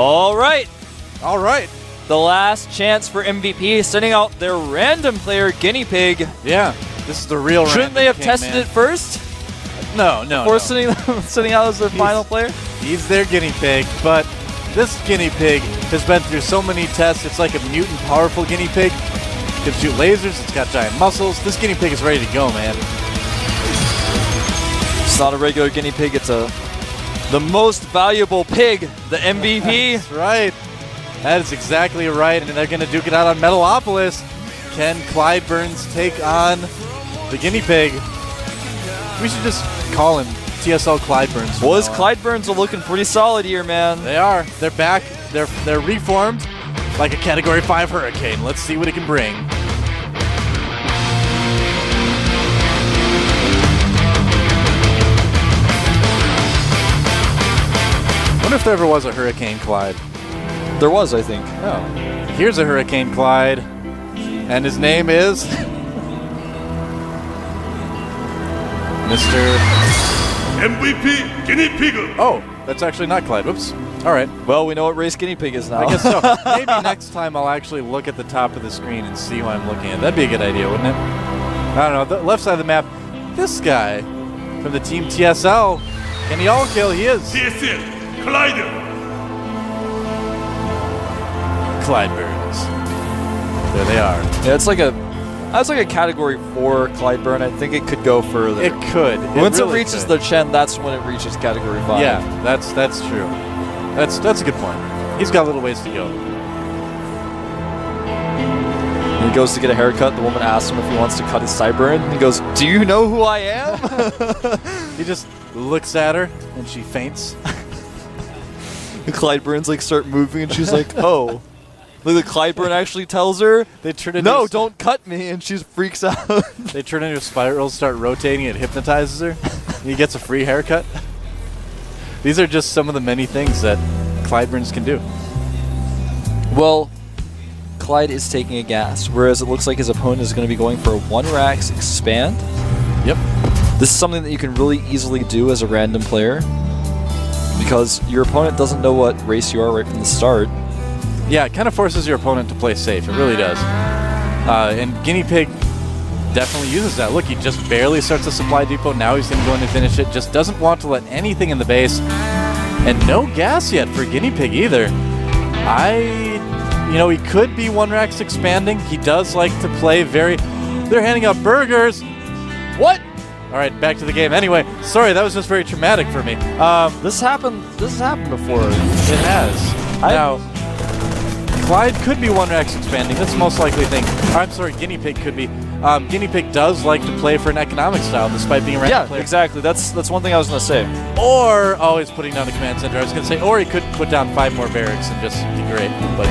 All right. All right. The last chance for MVP, sending out their random player, Guinea Pig. Yeah, this is the real Shouldn't they have tested it first? No. Before sending out as their final player? He's their guinea pig, but this guinea pig has been through so many tests. It's like a mutant powerful guinea pig. It can shoot lasers. It's got giant muscles. This guinea pig is ready to go, man. It's not a regular guinea pig. It's the most valuable pig, the MVP. That's right. That is exactly right, and they're going to duke it out on Metalopolis. Can Clyde Burns take on the guinea pig? We should just call him TSL Clyde Burns. Well, his Clyde Burns are looking pretty solid here, man. They are. They're back. They're reformed like a Category 5 Hurricane. Let's see what it can bring. I wonder if there ever was a Hurricane Clyde. There was, I think. Oh. Here's a Hurricane Clyde, and his name is Mr. MVP Guinea Pig. Oh, that's actually not Clyde. Whoops. All right. Well, we know what race Guinea Pig is now. I guess so. Maybe next time I'll actually look at the top of the screen and see who I'm looking at. That'd be a good idea, wouldn't it? I don't know. The left side of the map, this guy from the team TSL, can he all kill? He is. GSTL Clyde. Clyde Burns. There they are. Yeah, that's like a Category 4 Clyde Burn. I think it could go further. It could. Once really it reaches could. the Chen, that's when it reaches Category 5. Yeah, that's true. That's a good point. He's got a little ways to go. He goes to get a haircut. The woman asks him if he wants to cut his sideburn. He goes, "Do you know who I am?" He just looks at her and she faints. The Clyde Burns like start moving and she's like, "Oh." Like the Clyde Burn actually tells her, They turn into "No, don't cut me," and she freaks out. They turn into a spiral, start rotating, it hypnotizes her. And he gets a free haircut. These are just some of the many things that Clyde Burns can do. Well, Clyde is taking a gas, whereas it looks like his opponent is going to be going for a 1-Rax expand. Yep. This is something that you can really easily do as a random player because your opponent doesn't know what race you are right from the start. Yeah, it kind of forces your opponent to play safe. It really does. And Guinea Pig definitely uses that. Look, he just barely starts a supply depot. Now he's going to go in and finish it. Just doesn't want to let anything in the base. And no gas yet for Guinea Pig either. He could be 1-Rax expanding. He does like to play very... They're handing out burgers. What? All right, back to the game. Anyway, sorry, that was just very traumatic for me. This happened before. It has. Now, Clyde could be 1-Rax expanding. That's the most likely thing. I'm sorry, Guinea Pig could be. Guinea Pig does like to play for an economic style, despite being a random player. Yeah, exactly. That's one thing I was going to say. Or, he's putting down the command center. I was going to say, or he could put down 5 more barracks and just be great. But,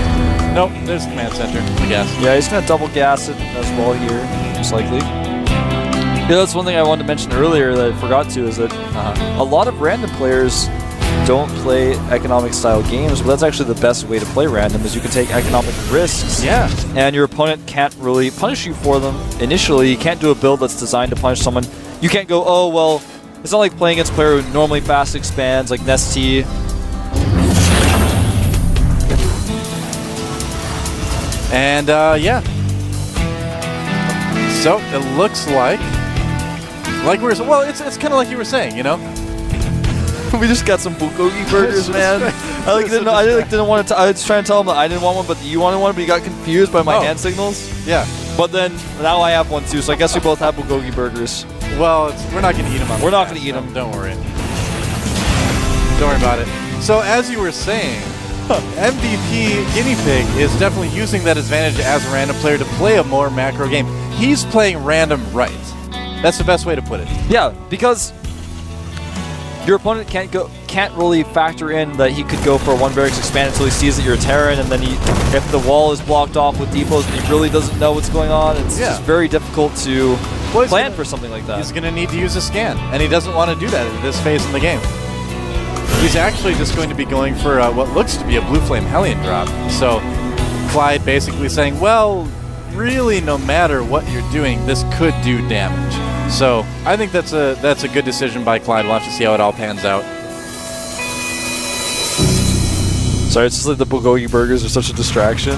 nope, there's the command center, I guess. Yeah, he's going to double gas it as well here, most likely. Yeah, that's one thing I wanted to mention earlier that I forgot to, is that a lot of random players don't play economic style games, but that's actually the best way to play random, is you can take economic risks. Yeah. And your opponent can't really punish you for them initially. You can't do a build that's designed to punish someone. You can't go, oh, well, it's not like playing against a player who normally fast expands, like Nesty. And, yeah. So, it looks like it's kind of like you were saying, you know? We just got some bulgogi burgers, man. I didn't want to. I was trying to tell him that I didn't want one, but you wanted one, but you got confused by my hand signals. Yeah. But then now I have one too, so I guess we both have bulgogi burgers. Well, we're not going to eat them. We're not going to eat them. Don't worry. Don't worry about it. So as you were saying, MVP Guinea Pig is definitely using that advantage as a random player to play a more macro game. He's playing random right. That's the best way to put it. Yeah, because your opponent can't really factor in that he could go for a 1-Barracks expand until he sees that you're a Terran, and then if the wall is blocked off with depots and he really doesn't know what's going on, it's just very difficult to plan for something like that. He's going to need to use a scan, and he doesn't want to do that at this phase in the game. He's actually just going to be going for what looks to be a Blue Flame Hellion drop. So Clyde basically saying, well, really no matter what you're doing, this could do damage. So I think that's a good decision by Clyde. We'll have to see how it all pans out. Sorry, it's just like the bulgogi burgers are such a distraction.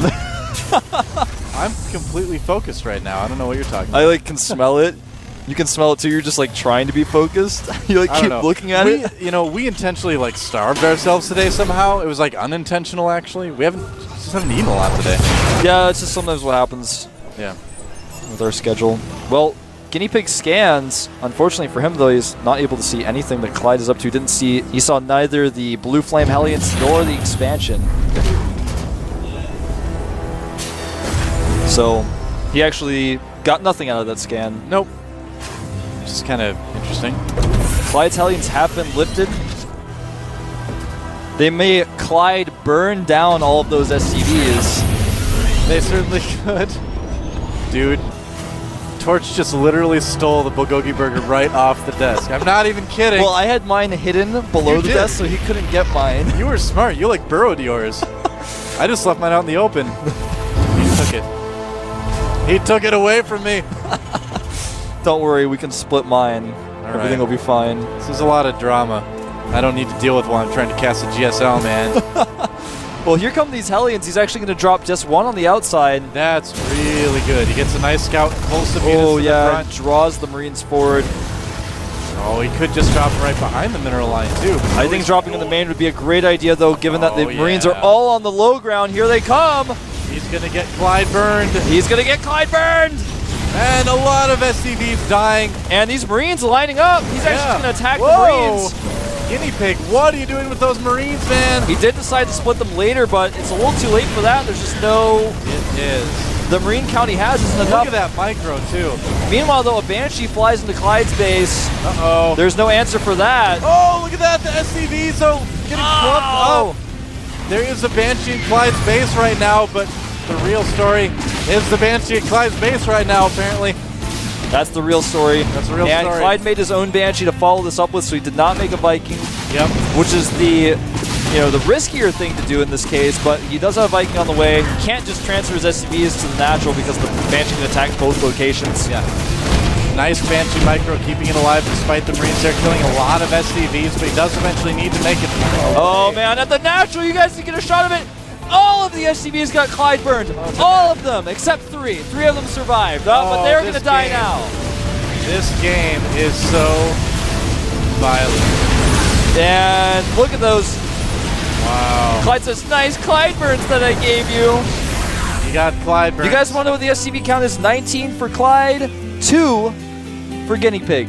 I'm completely focused right now. I don't know what you're talking about. I like can smell it. You can smell it too. You're just like trying to be focused. You like I keep don't know. looking at it. You know, we intentionally like starved ourselves today somehow. It was like unintentional actually. We just haven't eaten a lot today. Yeah, it's just sometimes what happens Yeah. with our schedule. Well, Guinea Pig scans. Unfortunately for him, though, he's not able to see anything that Clyde is up to. He saw neither the Blue Flame Hellions nor the expansion. So he actually got nothing out of that scan. Nope. Just kind of interesting. Clyde's Hellions have been lifted. They may Clyde burn down all of those SCVs. They certainly could. Dude, Torch just literally stole the bulgogi burger right off the desk. I'm not even kidding. Well, I had mine hidden below You the did. desk, so he couldn't get mine. You were smart. You like burrowed yours. I just left mine out in the open. He took it. He took it away from me. Don't worry, we can split mine. All Everything right. will be fine. This is a lot of drama. I don't need to deal with while I'm trying to cast a GSL, man. Well, here come these Hellions. He's actually going to drop just one on the outside. That's really good. He gets a nice scout impulsive units Oh, to the yeah. front. Draws the Marines forward. Oh, he could just drop right behind the mineral line, too. I think dropping in the main would be a great idea, though, given that the Oh, Marines yeah. are all on the low ground. Here they come. He's going to get Clyde burned. He's going to get Clyde burned. And a lot of SCVs dying. And these Marines lining up. He's actually going to attack the Marines. Guinea Pig, what are you doing with those Marines, man? He did decide to split them later, but it's a little too late for that. There's just no... It is. The Marine count he has isn't Look enough. at that micro, too. Meanwhile, though, a Banshee flies into Clyde's base. Uh-oh. There's no answer for that. Oh, look at that. The SCVs are getting clumped Oh. up. There is a Banshee in Clyde's base right now, but the real story is the Banshee at Clyde's base right now, apparently. That's the real story. That's the real and story. Clyde made his own Banshee to follow this up with, so he did not make a Viking, Yep. which is the riskier thing to do in this case, but he does have a Viking on the way. He can't just transfer his SCVs to the natural because the Banshee can attack both locations. Yeah. Nice Banshee micro, keeping it alive despite the Marines there killing a lot of SCVs, but he does eventually need to make it. Oh man, at the natural, you guys can get a shot of it. All of the SCVs got Clyde burned. All of them, except three. Three of them survived, but they're going to die now. This game is so violent. And look at those. Wow. Clyde says, nice Clyde burns that I gave you. You got Clyde burns. You guys want to know what the SCV count is? 19 for Clyde, 2 for Guinea Pig.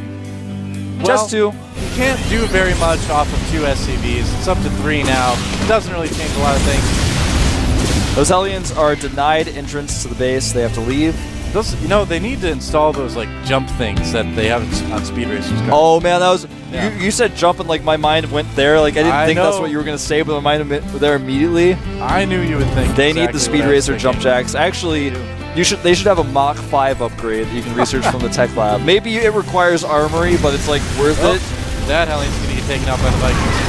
Just 2. You can't do very much off of 2 SCVs. It's up to 3 now. It doesn't really change a lot of things. Those Hellions are denied entrance to the base. They have to leave. Those, they need to install those like jump things that they have on Speed Racers cars. Oh man, that was Yeah. you said jump and like my mind went there. Like I didn't think that's know. what you were gonna say, but my mind went there immediately. I knew you would think. They need exactly the Speed what I was Racer jump thinking. jacks. Actually, they should have a Mach 5 upgrade that you can research from the tech lab. Maybe it requires armory, but it's like worth Oh, it. that Hellion's gonna get taken out by the Vikings.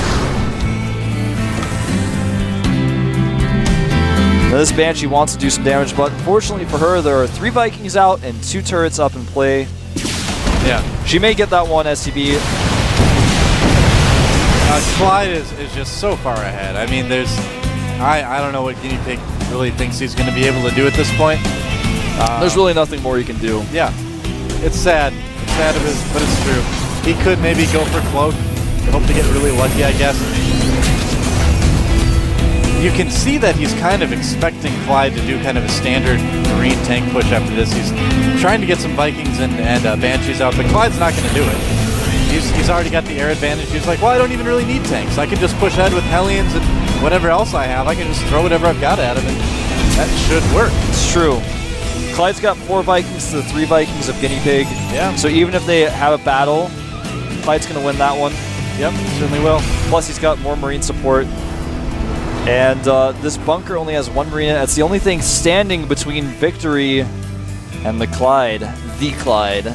Now, this Banshee wants to do some damage, but unfortunately for her, there are 3 Vikings out and 2 turrets up in play. Yeah. She may get that one SCB. Clyde is just so far ahead. I mean, I don't know what Guinea Pig really thinks he's going to be able to do at this point. There's really nothing more you can do. Yeah, it's sad. It's sad, but it's true. He could maybe go for Cloak. Hope to get really lucky, I guess. You can see that he's kind of expecting Clyde to do kind of a standard Marine tank push after this. He's trying to get some Vikings and Banshees out, but Clyde's not going to do it. He's already got the air advantage. He's like, well, I don't even really need tanks. I can just push ahead with Hellions and whatever else I have. I can just throw whatever I've got at him, and that should work. It's true. Clyde's got 4 Vikings to the 3 Vikings of Guinea Pig. Yeah. So even if they have a battle, Clyde's going to win that one. Yep, certainly will. Plus, he's got more Marine support. And this bunker only has 1 Marine. That's the only thing standing between victory and the Clyde. The Clyde.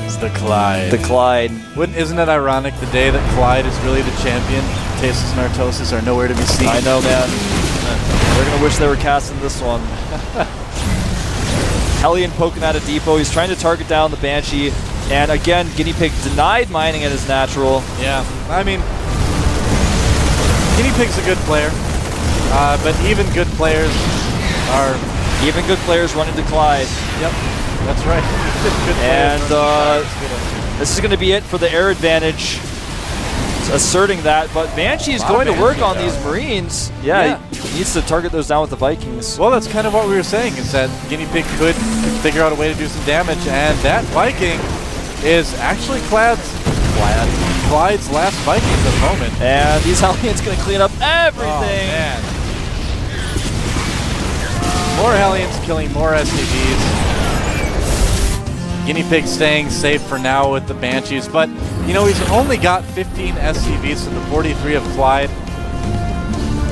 It's the Clyde. The Clyde. Isn't it ironic the day that Clyde is really the champion? Tasteless and Artosis are nowhere to be seen. I know, man. They're going to wish they were casting this one. Hellion poking at a depot. He's trying to target down the Banshee. And again, Guinea Pig denied mining at his natural. Yeah, I mean, Guinea Pig's a good player. But even good players are... Even good players run into Clyde. Yep, that's right. Good And players this is going to be it for the air advantage. Asserting that, but Banshee's going to work on these Marines. Yeah, he needs to target those down with the Vikings. Well, that's kind of what we were saying, is that Guinea Pig could figure out a way to do some damage, and that Viking is actually Clyde's last Viking at the moment. And these Hellions going to clean up everything. Oh, man. More Hellions killing more SCVs. Guinea Pig staying safe for now with the Banshees, but you know, he's only got 15 SCVs to the 43 of Clyde.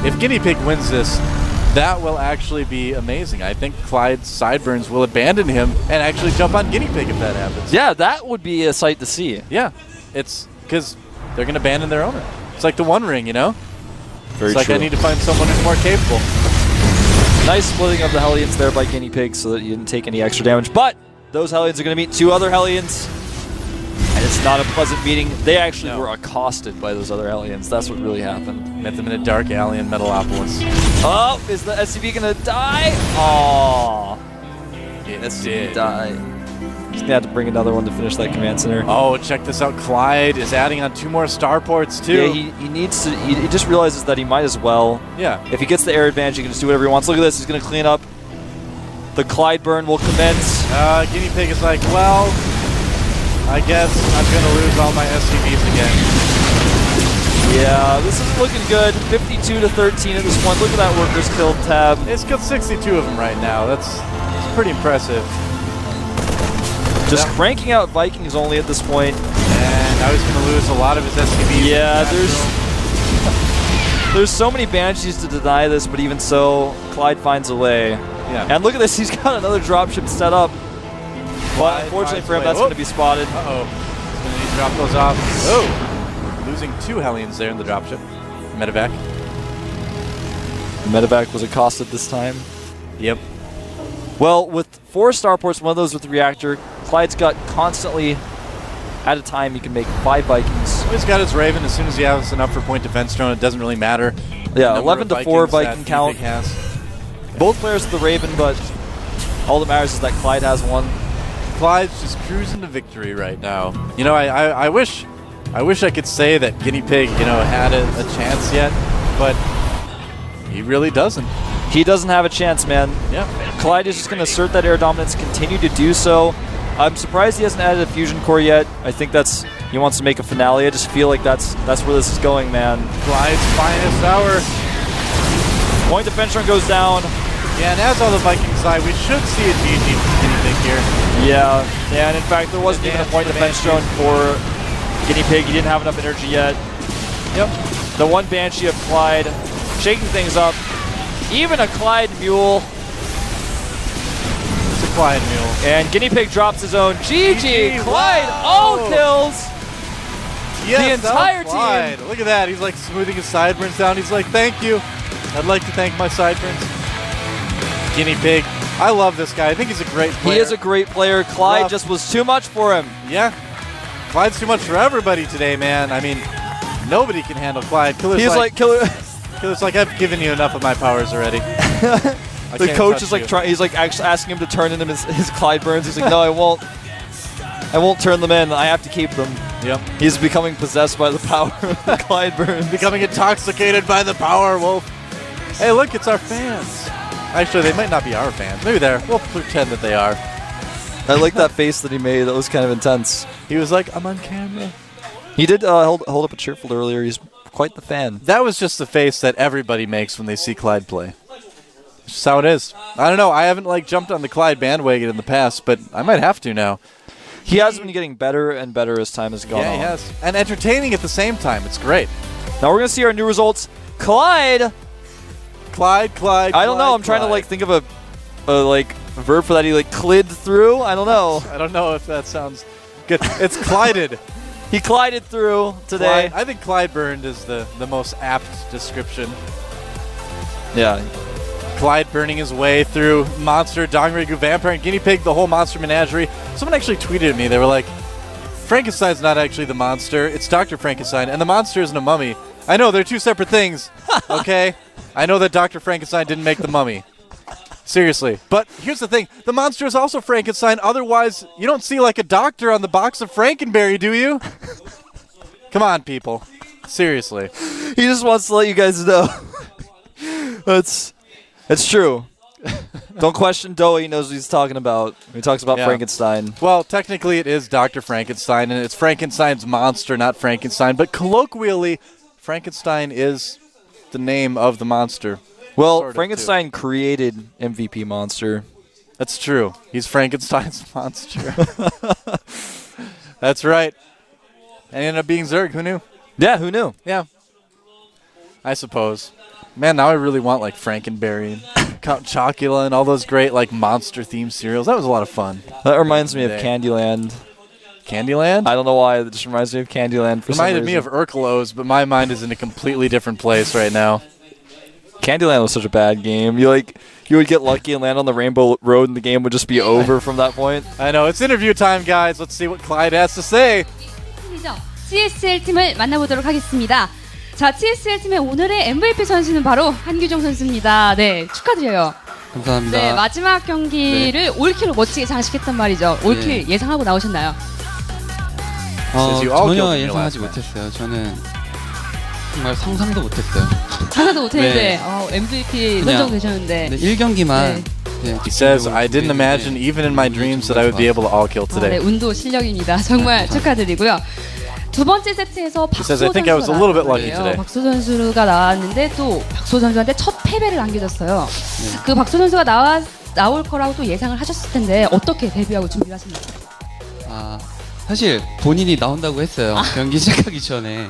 If Guinea Pig wins this, that will actually be amazing. I think Clyde's Sideburns will abandon him and actually jump on Guinea Pig if that happens. Yeah, that would be a sight to see. Yeah, it's because they're going to abandon their owner. It's like the One Ring, you know? Very it's true. like I need to find someone who's more capable. Nice splitting of the Hellions there by Guinea Pig so that you didn't take any extra damage. But those Hellions are going to meet two other Hellions. And it's not a pleasant meeting. They actually were accosted by those other Hellions. That's what really happened. Met them in a dark alley in Metalopolis. Oh, is the SCV going to die? Aww. It did die. He's going to have to bring another one to finish that command center. Oh, check this out. Clyde is adding on 2 more starports, too. Yeah, he needs to. He just realizes that he might as well. Yeah. If he gets the air advantage, he can just do whatever he wants. Look at this. He's going to clean up. The Clyde burn will commence. Guinea Pig is like, well, I guess I'm going to lose all my SCVs again. Yeah, this is looking good. 52 to 13 at this point. Look at that workers killed tab. It's killed 62 of them right now. That's pretty impressive. Just cranking out Vikings only at this point. And now he's going to lose a lot of his SCVs. Yeah, there's so many Banshees to deny this, but even so, Clyde finds a way. Yeah. And look at this, he's got another dropship set up. But unfortunately for him, that's going to be spotted. Uh-oh. He's going to need to drop those off. Oh! Losing 2 Hellions there in the dropship. Medevac. The Medevac was accosted this time. Yep. Well, with 4 starports, one of those with the reactor, Clyde's got constantly, at a time, he can make 5 Vikings. Well, he's got his Raven. As soon as he has enough for point defense drone, it doesn't really matter. Yeah, 11 to 4 Viking count. Has. Both players with the Raven, but all that matters is that Clyde has one. Clyde's just cruising to victory right now. You know, I wish I could say that Guinea Pig, you know, had a chance yet, but he really doesn't. He doesn't have a chance, man. Yeah. Clyde is just going to assert that air dominance, continue to do so. I'm surprised he hasn't added a fusion core yet. I think he wants to make a finale. I just feel like that's where this is going, man. Clyde's finest hour. Point defense run goes down. Yeah, and as all the Vikings die, we should see a GG from Guinea Pig here. Yeah, and in fact, there wasn't even a point defense drone for Guinea Pig. He didn't have enough energy yet. Yep. The one Banshee of Clyde shaking things up. Even a Clyde Mule. It's a Clyde Mule. And Guinea Pig drops his own. GG! Clyde all kills! Yes, the entire team. Look at that. He's like smoothing his sideburns down. He's like, thank you. I'd like to thank my sideburns. Guinea Pig. I love this guy. I think he's a great player. He is a great player. Clyde just was too much for him. Yeah. Clyde's too much for everybody today, man. I mean, nobody can handle Clyde. Killer's like, I've given you enough of my powers already. The coach is like he's like actually asking him to turn in his Clyde burns. He's like, no, I won't. I won't turn them in. I have to keep them. Yep. He's becoming possessed by the power of the Clyde burns. Becoming intoxicated by the power, Wolf. Hey, look, it's our fans. Actually, they might not be our fans. Maybe they're. We'll pretend that they are. I like that face that he made. That was kind of intense. He was like, I'm on camera. He did hold up a cheerful earlier. He's quite the fan. That was just the face that everybody makes when they see Clyde play. It's just how it is. I don't know. I haven't jumped on the Clyde bandwagon in the past, but I might have to now. He has been getting better and better as time has gone on. Yeah, he has. And entertaining at the same time. It's great. Now we're going to see our new results. Clyde. I don't know. I'm trying to think of a verb for that. He clid through. I don't know. I don't know if that sounds good. It's Clyded. He Clyded through today. I think Clyde burned is the most apt description. Yeah. Clyde burning his way through Monster, Dongrigu, Vampire, and Guinea Pig, the whole monster menagerie. Someone actually tweeted at me. They were like, Frankenstein's not actually the monster. It's Dr. Frankenstein, and the monster isn't a mummy. I know, they're two separate things, Okay? I know that Dr. Frankenstein didn't make the mummy. Seriously. But here's the thing. The monster is also Frankenstein. Otherwise, you don't see like a doctor on the box of Frankenberry, do you? Come on, people. Seriously. He just wants to let you guys know. It's true. Don't question Doe. He knows what he's talking about. He talks about Frankenstein. Well, technically it is Dr. Frankenstein, and it's Frankenstein's monster, not Frankenstein. But colloquially, Frankenstein is the name of the monster. Well, Sort of, Frankenstein created MVP Monster. That's true. He's Frankenstein's monster. That's right. And he ended up being Zurg. Who knew? Yeah, who knew? Yeah. I suppose. Man, now I really want like Frankenberry and Count Chocula and all those great like monster-themed cereals. That was a lot of fun. That reminds me of Candyland. Candyland? I don't know why. It just reminds me of Candyland for some reason. Reminded me of Urkelos, but my mind is in a completely different place right now. Candyland was such a bad game. You would get lucky and land on the Rainbow Road, and the game would just be over from that point. I know. It's interview time, guys. Let's see what Clyde has to say. GSTL 팀을 만나보도록 하겠습니다. 자, GSTL 팀의 오늘의 MVP 선수는 바로 한규종 선수입니다. 네, 축하드려요. 감사합니다. 네, 마지막 경기를 올킬로 멋지게 장식했단 말이죠. 올킬 예상하고 나오셨나요? 전혀 예상하지 못했어요. 저는 정말 상상도 못했어요. 상상도 못했는데 MVP 선정되셨는데 1경기만 He says, I didn't imagine even in my dreams that I would be able to all kill today. 네, 운도 실력입니다. 정말 축하드리고요. 두 번째 세트에서 박소 선수가 나왔는데요. 박소 선수가 나왔는데 또 박소 선수한테 첫 패배를 안겨줬어요. 그 박소 선수가 나올 거라고 또 예상을 하셨을 텐데 어떻게 데뷔하고 준비를 하셨나요? 사실 본인이 나온다고 했어요. 경기 시작하기 전에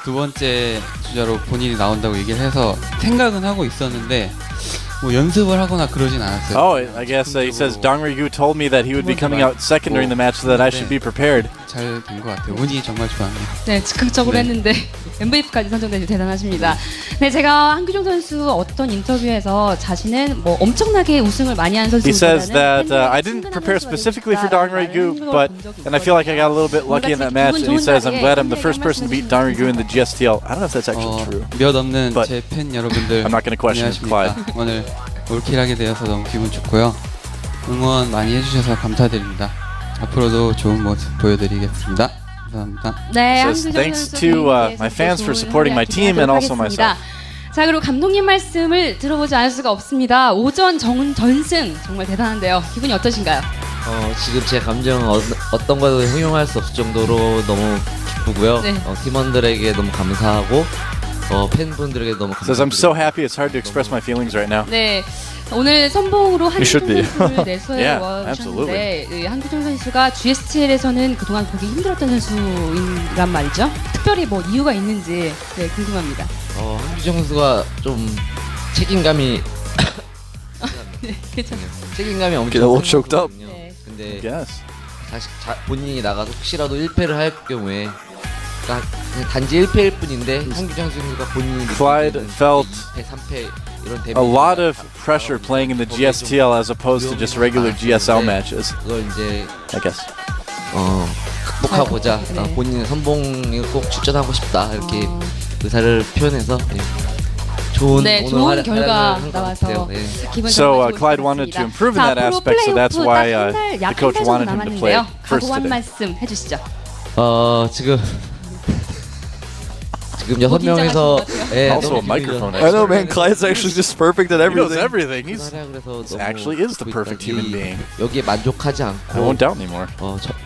두 번째 주자로 본인이 나온다고 얘기를 해서 생각은 하고 있었는데 뭐 연습을 하거나 그러진 않았어요. Oh, I guess he says Dong Ryu told me that he would be coming out second during the match so that I should be prepared. 잘 된 것 같아요. 운이 정말 좋았네요. 네, 즉흥적으로 했는데 MVP까지 선정되셔서 대단하십니다. 네, 제가 한규종 선수 어떤 인터뷰에서 자신은 뭐 엄청나게 우승을 많이 한 선수보다는 He says that I didn't prepare specifically for Dong Ryu, and I feel like I got a little bit lucky in that match. And he says I'm glad I'm the first person to beat Dong Ryu in the GSTL. I don't know if that's actually true. 몇 없는 제 팬 여러분들 I'm not going to question it, Clyde. 오늘 올킬하게 되어서 너무 기분 좋고요. 응원 많이 해주셔서 감사드립니다. 앞으로도 좋은 모습 보여드리겠습니다. 감사합니다. 네, Says, thanks to my fans for supporting my team and also myself. 자, 그리고 감독님 말씀을 들어보지 않을 수가 없습니다. 오전 전승 정말 대단한데요. 기분이 어떠신가요? 지금 제 감정은 어떤 것도 형용할 수 없을 정도로 너무 기쁘고요. 네. 팀원들에게 너무 감사하고 팬분들에게 너무 감사합니다. Says I'm so happy it's hard to express my feelings right now. 네, 오늘 선봉으로 한규종 be. 선수를 내세워 Yeah, 주셨는데 한규종 선수가 GSTL에서는 그동안 보기 힘들었던 선수란 말이죠. 특별히 뭐 이유가 있는지 궁금합니다. 한규정 선수가 좀 책임감이 네, 괜찮아요. 책임감이 Get a little 엄청 choked up. 크거든요. 네. 근데 Yes. 다시 본인이 나가서 혹시라도 1패를 할 경우에 그러니까 단지 1패일 뿐인데 한규정 선수가 본인이 Clyde felt 2패, 3패 이런 a lot of pressure playing in the GSTL as opposed to just regular GSL matches. 그걸 이제 I guess. 극복하고자 네. 본인의 선봉에 꼭 출전하고 싶다 이렇게 의사를 표현해서 좋은 좋은 결과 나와서 기분 So 정말 Clyde wanted to improve in that aspect, so that's why the coach wanted him to play first 각오 한 today. 말씀 해주시죠. 지금 6명에서 Also a microphone I know, expert. man. Clyde's actually just perfect at He knows everything. everything. He actually is the perfect human being. 여기에 만족하지 I 않고 won't doubt anymore.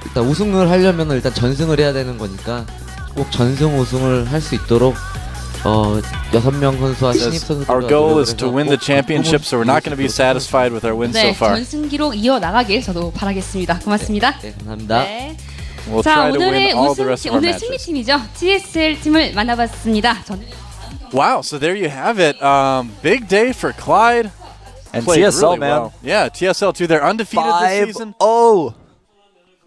일단 우승을 하려면 일단 전승을 해야 되는 거니까 꼭 전승 우승을 할 수 있도록 6명 선수와 신입 선수들 Our goal is to win the championship, so we're not going to be satisfied with our wins so 네, far. 전승 기록 이어 나가길 저도 바라겠습니다. 고맙습니다. 네, 감사합니다. 네. We'll 자, try to win 오늘의 all the rest of our 오늘 matches. 승리팀이죠. GSL 팀을 만나봤습니다. 저는 Wow, so there you have it. Big day for Clyde. And Played TSL, really man. well. Yeah, TSL too. They're undefeated this season. 5-0.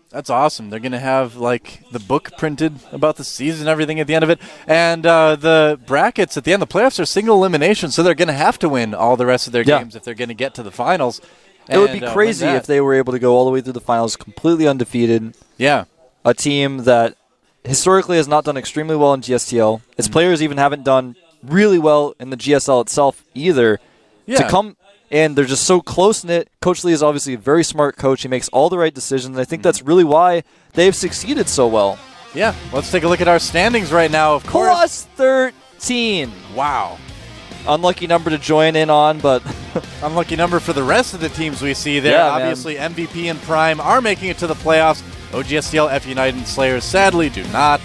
That's awesome. They're going to have like the book printed about the season and everything at the end of it. And the brackets at the end, the playoffs are single elimination, so they're going to have to win all the rest of their games if they're going to get to the finals. It would be crazy if they were able to go all the way through the finals completely undefeated. Yeah. A team that historically has not done extremely well in GSTL. Its players even haven't done really well in the GSL itself either. Yeah. To come and they're just so close-knit. Coach Lee is obviously a very smart coach. He makes all the right decisions. And I think that's really why they've succeeded so well. Yeah, let's take a look at our standings right now, of course. Plus 13. Wow. Unlucky number to join in on, but... Unlucky number for the rest of the teams we see there. Yeah, obviously, MVP and Prime are making it to the playoffs. GSTL, F.United, and Slayers sadly do not.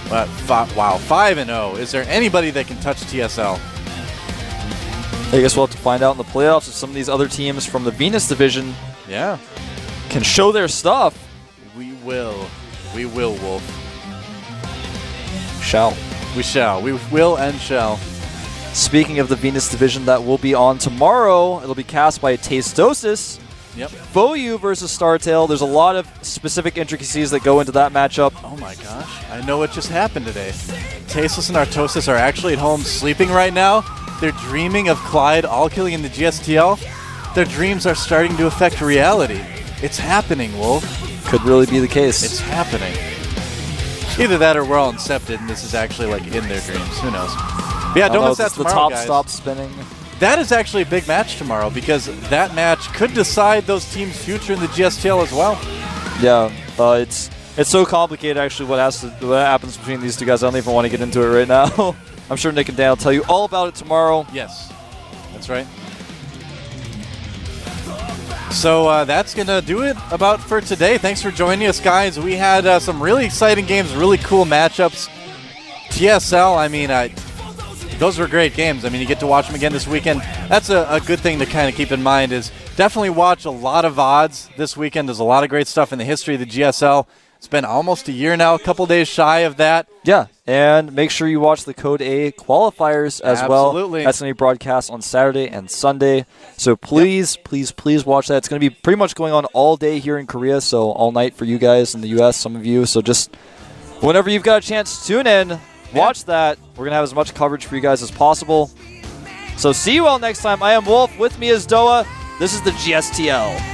But, wow, 5-0. Is there anybody that can touch TSL? I guess we'll have to find out in the playoffs if some of these other teams from the Venus division can show their stuff. We will. We will, Wolf. Shall. We shall. We will and shall. Speaking of the Venus division that will be on tomorrow, it'll be cast by Tastosis. Yep. FOU versus StarTale. There's a lot of specific intricacies that go into that matchup. Oh my gosh. I know what just happened today. Tasteless and Artosis are actually at home sleeping right now. They're dreaming of Clyde all killing in the GSTL. Their dreams are starting to affect reality. It's happening, Wolf. Could really be the case. It's happening. Either that or we're all incepted and this is actually like in their dreams. Who knows? But yeah, don't miss that tomorrow, the top guys. stops spinning. That is actually a big match tomorrow because that match could decide those teams' future in the GSTL as well. Yeah, it's so complicated actually what happens between these two guys. I don't even want to get into it right now. I'm sure Nick and Dan will tell you all about it tomorrow. Yes, that's right. So that's going to do it about for today. Thanks for joining us, guys. We had some really exciting games, really cool matchups. TSL, I mean, those were great games. I mean, you get to watch them again this weekend. That's a good thing to kind of keep in mind is definitely watch a lot of VODs this weekend. There's a lot of great stuff in the history of the GSL. It's been almost a year now, a couple days shy of that. Yeah, and make sure you watch the Code A qualifiers as well. Absolutely. That's going to be broadcast on Saturday and Sunday. So please, please, please watch that. It's going to be pretty much going on all day here in Korea, so all night for you guys in the U.S., some of you. So just whenever you've got a chance, tune in, watch that. We're going to have as much coverage for you guys as possible. So see you all next time. I am Wolf. With me is Doa. This is the GSTL.